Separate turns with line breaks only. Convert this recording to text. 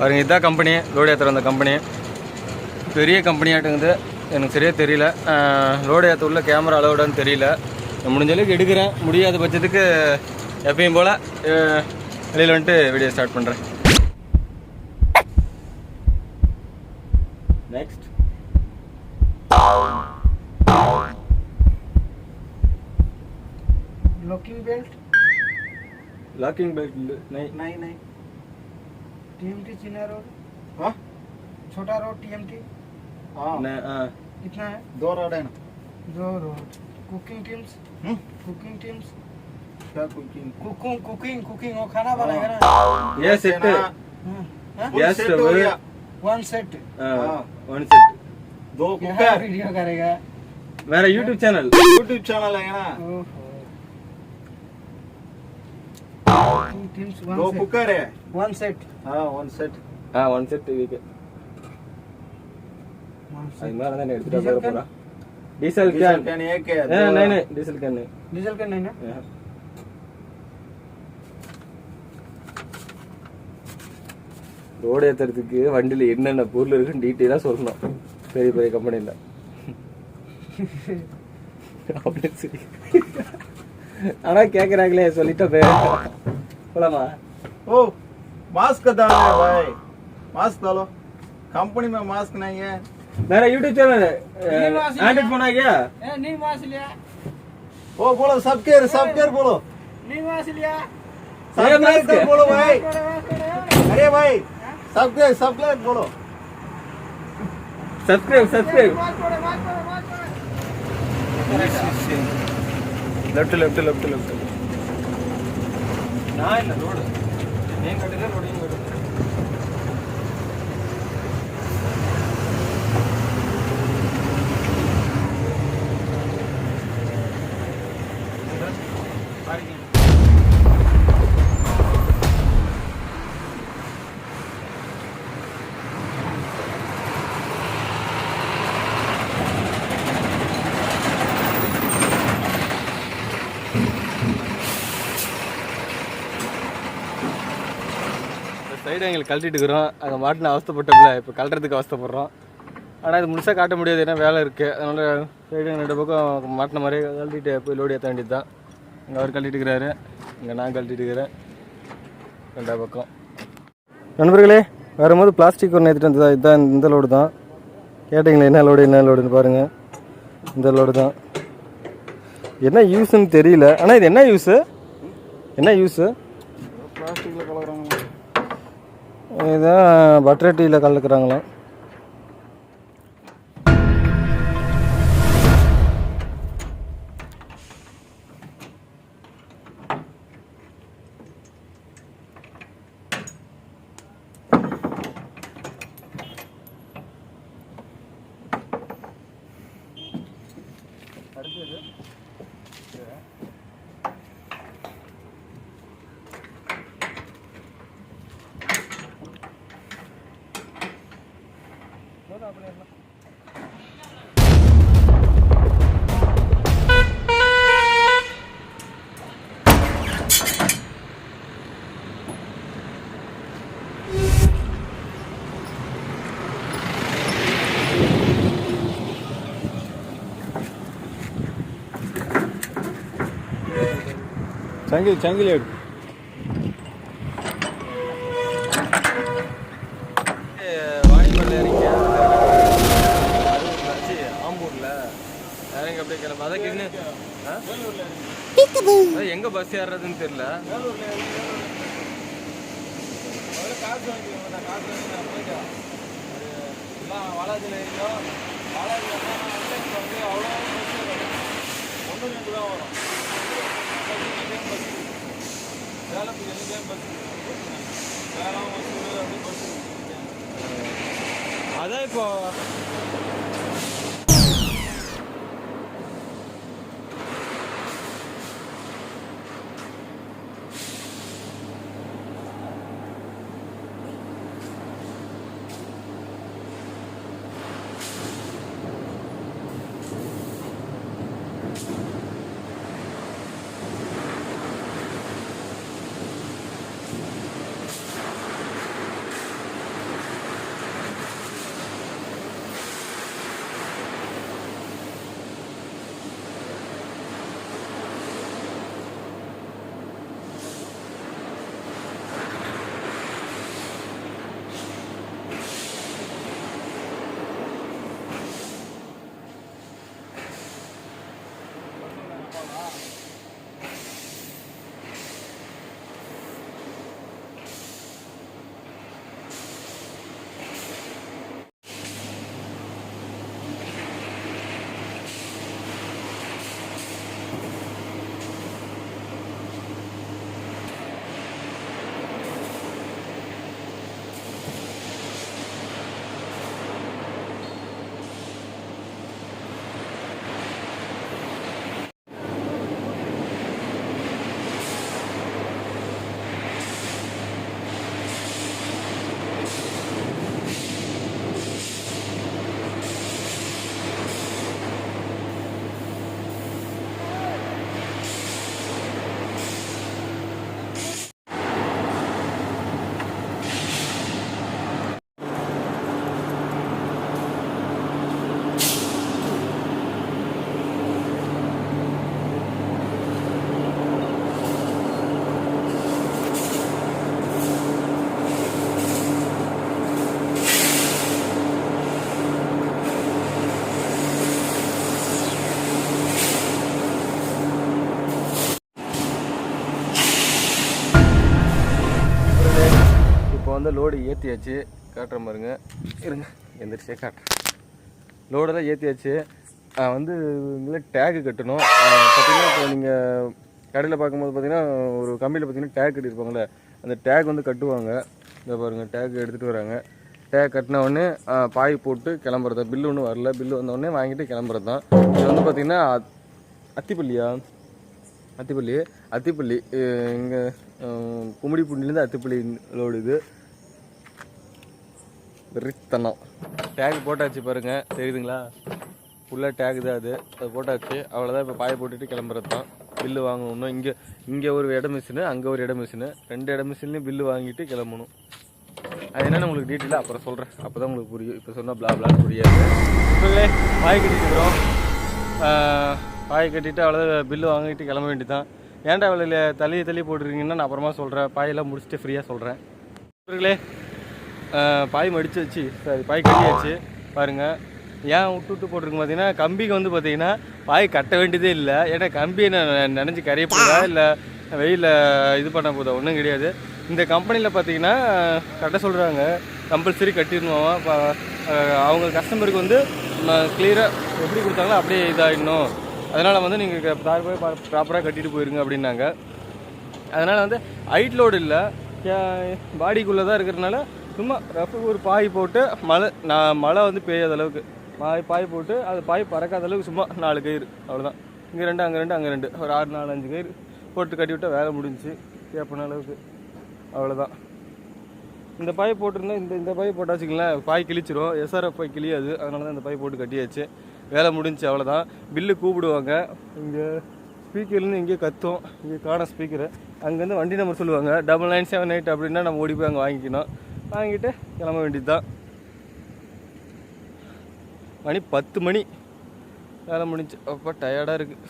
பாருங்க, இதுதான் company, load ஏற்றுற அந்த கம்பெனி. பெரிய கம்பெனியாட்டுங்குது, எனக்கு சரியாக தெரியல. லோடு ஏற்ற உள்ள கேமரா அலோடான்னு தெரியல. நான் முடிஞ்ச அளவுக்கு எடுக்கிறேன். முடியாத பட்சத்துக்கு எப்பயும் போல் வெளியில் வந்துட்டு வீடியோ ஸ்டார்ட் பண்ணுறேன். நெக்ஸ்ட் लॉकिंग बेल्ट नहीं
टीएमटी चिन्ह रोड हाँ छोटा रोड टीएमटी हाँ इतना है 2 रोड है ना 2 रोड कुकिंग टीम्स क्या कुकिंग वो खाना बनाएगा ना
ये set yes
one set 2
cooker
video करेगा
मेरा यूट्यूब चैनल
है ना 2 कुकर है 1 सेट हाँ 1 सेट
टीवी के அது மாதிரி தான் எடுத்துட்டு போறா. डीजल कैन
एक है
नहीं डीजल कैन नहीं
ना
ரோடு ஏத்துறதுக்கு வண்டியில என்னென்ன பொருள் இருக்குன்னு டீடைலா சொல்லணும். பெரிய கம்பெனில அப்படியே சரி. ஆனா கேக்குறாங்களே சொல்லிட்டா போலாமா?
ओ मास्क डालो भाई, मास्क डालो. कंपनी में मास्क नहीं है.
मेरा YouTube चैनल है, एंड्रॉइड फोन आ गया.
नहीं मास्क लिया. ओ बोलो सबके बोलो. नहीं मास्क लिया. सबके बोलो भाई. अरे भाई सबके बोलो.
सब्सक्राइब. लेफ्ट ना ಇಲ್ಲ ರೋಡ್ ಏನ್ ಕಟ್ಟಿದ್ರೆ ರೋಡ್ ಹಿಂಗ್ ಕಟ್ಟಿದ್ರೆ சைடு எங்களுக்கு கழட்டிட்டு இருக்கிறோம். அங்கே மாட்டின அவஸ்தப்பட்டோம்ல, இப்போ கழட்டுறதுக்கு அவஸ்தப்படுறோம். ஆனால் இது முழுசாக காட்ட முடியாது, ஏன்னா வேலை இருக்குது. அதனால் சைடு 2 பக்கம் மாட்டின மாதிரியே கழட்டிட்டு போய் லோடு ஏற்ற வேண்டியது தான். இங்கே அவர் கழட்டிட்டு இருக்கிறாரு, இங்கே நான் கழட்டிட்டு இருக்கிறேன் 2 பக்கம். நண்பர்களே, வரும்போது பிளாஸ்டிக் ஒன்று ஏற்றிட்டு வந்ததா, இதுதான் இந்த லோடு தான். கேட்டிங்களே என்ன லோடுன்னு பாருங்கள். இந்த லோடு தான். என்ன யூஸ்ன்னு தெரியல, ஆனால் இது என்ன யூஸு
பிளாஸ்டிக்கில் கலக்குறாங்க.
இதுதான் பட்டர் டீயில் கலக்குறாங்களாம். சங்கிலி வாணிமல்ல இறங்கி ஆம்பூர்ல இறங்கி அப்படியே கிளம்ப. அதான் எங்க பஸ் ஏறுறதுன்னு தெரியல. வாலாஜில ஏறியும் அவ்வளோ ஒன்று 2 தான் வரும். அதான் இப்போ வந்து லோடு ஏற்றியாச்சு, காட்டுறேன் பாருங்க. இருங்க எந்திரிச்சே காட்டுறேன். லோடெல்லாம் ஏற்றியாச்சு. வந்து இங்கே டேகு கட்டணும். பார்த்தீங்கன்னா இப்போ நீங்கள் கடையில் பார்க்கும்போது பார்த்தீங்கன்னா ஒரு கம்பியில் பார்த்தீங்கன்னா டேக் கட்டியிருப்பாங்களே, அந்த டேக் வந்து கட்டுவாங்க. இந்த பாருங்கள் டேக் எடுத்துகிட்டு வராங்க. டேக் கட்டின உடனே பாய் போட்டு கிளம்புறது தான். பில்லு ஒன்றும் வரல, பில்லு வந்தோடனே வாங்கிட்டு கிளம்புறது தான். இது வந்து பார்த்தீங்கன்னா அத்திப்பள்ளி இங்கே கும்மிடிப்பூண்டிலேருந்து அத்திப்பள்ளி லோடு. இது வெறித்தனம். டேக் போட்டாச்சு பாருங்கள், தெரியுதுங்களா? ஃபுல்லாக டேக் தான் அது போட்டாச்சு. அவ்வளோதான். இப்போ பாயை போட்டுட்டு கிளம்புறது தான். பில்லு வாங்கணும். இங்கே ஒரு இட மிஷினு, அங்கே ஒரு இட மிஷினு, 2 இட மிஷின்லேயும் பில்லு வாங்கிட்டு கிளம்பணும். அது என்னென்னு உங்களுக்கு டீட்டெயிலாக அப்புறம் சொல்கிறேன். அப்போ தான் உங்களுக்கு புரியும். இப்போ சொன்னால் பிளான்னு புரியாது. இப்போவே பாய் கட்டிட்டுக்கிறோம். பாய் கட்டிட்டு அவ்வளோதான். பில்லு வாங்கிட்டு கிளம்ப வேண்டியதான். ஏன்டா அவ்வளோ தள்ளி போட்டுருக்கீங்கன்னா நான் அப்புறமா சொல்கிறேன். பாயெல்லாம் முடிச்சுட்டு ஃப்ரீயாக சொல்கிறேன். இவர்களே பாய் மடிச்சு பாய் கட்டியாச்சு பாருங்கள். ஏன் விட்டு போட்டிருக்கு பார்த்தீங்கன்னா, கம்பிக்கு வந்து பார்த்தீங்கன்னா பாய் கட்ட வேண்டியதே இல்லை. ஏன்னா கம்பி நினைஞ்சு கரைய போதா இல்லை வெயிலில் இது பண்ண போதா, ஒன்றும் கிடையாது. இந்த கம்பெனியில் பார்த்தீங்கன்னா கட்ட சொல்கிறாங்க, கம்பல்சரி கட்டிடணும். இப்போ அவங்க கஸ்டமருக்கு வந்து கிளியராக எப்படி கொடுத்தாங்களோ அப்படியே இதாகிடணும். அதனால் வந்து நீங்கள் ப்ராப்பராக கட்டிட்டு போயிருங்க அப்படின்னாங்க. அதனால் வந்து ஹைட் லோடு இல்லை, பாடிக்குள்ளே தான் இருக்கிறதுனால சும்மா ரஃபு ஒரு பாய் போட்டு மழை வந்து பெய்யாத அளவுக்கு பாய் போட்டு அது பாய் பறக்காத அளவுக்கு சும்மா 4 கயிறு அவ்வளோதான். இங்கே 2 அங்கே 2 அங்கே 2 ஒரு 6 4 5 கயிறு போட்டு கட்டி விட்டால் வேலை முடிஞ்சிச்சு. கேப்பன அளவுக்கு அவ்வளோதான். இந்த பாய் போட்டிருந்தா இந்த பாய் போட்டாச்சுங்களேன், பாய் கிழிச்சிரும். எஸ்ஆர்எஃப் பாய் கிழியாது. அதனால தான் இந்த பாய் போட்டு கட்டியாச்சு. வேலை முடிஞ்சிச்சு அவ்வளோதான். பில்லு கூப்பிடுவாங்க. இங்கே ஸ்பீக்கர்லேருந்து இங்கே கத்தும். இங்கே காண ஸ்பீக்கரு. அங்கேருந்து வண்டி நம்பர் சொல்லுவாங்க, 9978 அப்படின்னா நம்ம ஓடி போய் அங்கே வாங்கிக்கணும். வாங்கிட்டு கிளம்ப வேண்டியது தான். மணி 10 மணி வேலை முடிஞ்சு. அப்போ டயர்டாக இருக்குது.